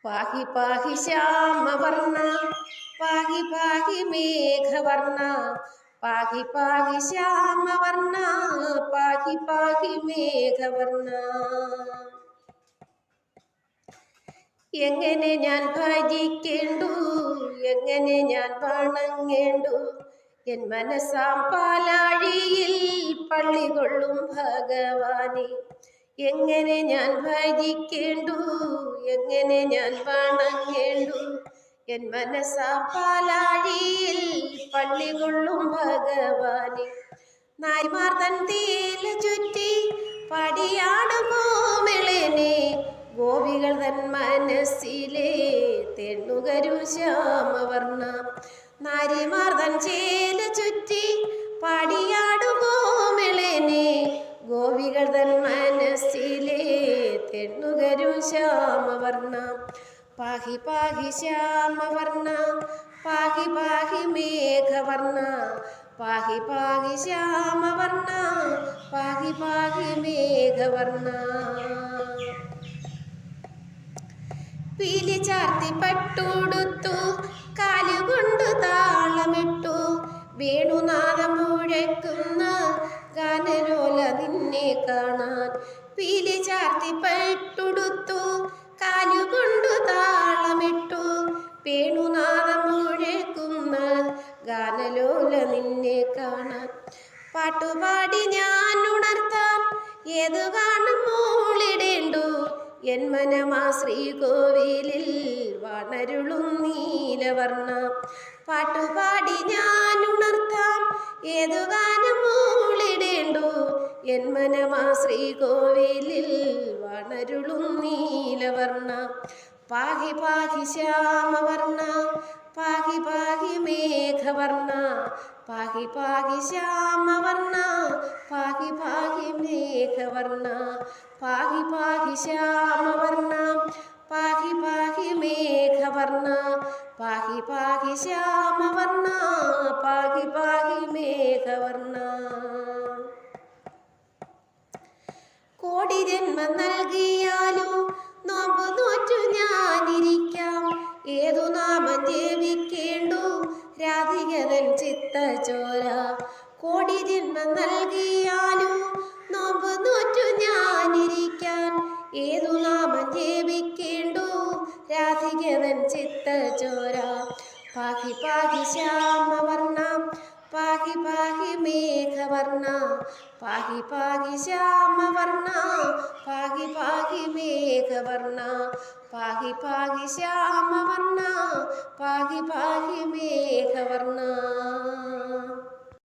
പാഹി പാഹി ശ്യാമവർണ്ണ പാഹി പാഹി മേഘവർണ്ണ പാഹി പാഹി ശ്യാമവർണ്ണ പാഹി പാഹി മേഘവർണ്ണ. എങ്ങനെ ഞാൻ ഭജിക്കേണ്ടു, എങ്ങനെ ഞാൻ വണങ്ങേണ്ടു, എൻ മനസ്സാം പാലാഴിയിൽ പള്ളി കൊള്ളും ഭഗവാനെ. എങ്ങനെ ഞാൻ ഭജിക്കേണ്ടു, എങ്ങനെ ഞാൻ വണങ്ങേണ്ടു, എൻ മനസ്സാം പാലാഴിയിൽ പള്ളി കൊള്ളും ഭഗവാനെ. നാരിമാർ തൻ തേല ചുറ്റി പടിയാടുമോ മെളനെ, ഗോപികൾ തൻ മനസ്സിലെ തെണ്ണുകരും ശ്യാമവർണ്ണ. നാരിമാർ തൻ ചേല ചുറ്റി പടിയാടുമോ മെളനെ, ഗോപികൾ തൻ മനസ്സിലെ തെണ്ണുകരും ശ്യാമവർണ്ണ. പാഹി പാഹി ശ്യാമവർണ്ണ പാഹി പാഹി മേഘവർണ്ണ പാഹി പാഹി ശ്യാമവർണ്ണ പാഹി പാഹി മേഘവർണ്ണ. പീലി ചാർത്തി പട്ടുടുത്തു കാലുകൊണ്ടു താളമിട്ടു, വേണുനാദം മുഴക്കുന്ന ഗാനലോല നിന്നെ കാണാൻ. പീലി ചാർത്തി പട്ടുടുത്തു കാലുകൊണ്ടു താളമിട്ടു, വേണുനാദം മുഴക്കുന്ന ഗാനലോല നിന്നെ കാണാൻ. പാട്ടുപാടി ഞാൻ ഉണർത്താൻ ഏതു കാണും മോളിടേണ്ടു, എൻ മനമാ ശ്രീകോവിലിൽ വണരുളും നീലവർണ്ണ. പാട്ടുപാടി ഞാൻ ഉണർത്താൻ ഏതു ഗാനം മോളിടേണ്ടു, എൻ മനമാ ശ്രീകോവിലിൽ വണരുളും നീലവർണ്ണ. പാഹി പാഹി ശ്യാമവർണ്ണ പാഹി പാഹി മേഘവർണ്ണ പാഹി പാഹി ശ്യാമവർണ്ണ പാഹി പാഹി മേഘവർണ്ണ. പാഹി പാഹി ശ്യാമവർണ്ണ പാഹി പാഹി മേഘവർണ്ണ പാഹി പാഹി ശ്യാമവർണ്ണ പാഹി പാഹി മേഘവർണ്ണ. കോടി ജന്മം നൽകിയാലും നോമ്പ് നോറ്റു ഞാനിരിക്കാം, ഏതു നാമം ജപിക്കേണ്ടു രാധികതൻ ചിത്തചോര. കോടി ജന്മം നൽകിയാലും നോമ്പ് നോറ്റു ഞാനിരിക്കാൻ, ഏതു നാമം ജപിക്കേണ്ടു രാധികതൻ ചിത്തചോര. പാഹി പാഹി ശ്യാമവർണ്ണ പാഹി പാഹി മേഘവർണ്ണ പാഹി പാഹി ശ്യാമവർണ്ണ പാഹി പാഹി മേഘവർണ്ണ പാഹി പാഹി ശ്യാമവർണ്ണ പാഹി പാഹി മേഘവർണ്ണ.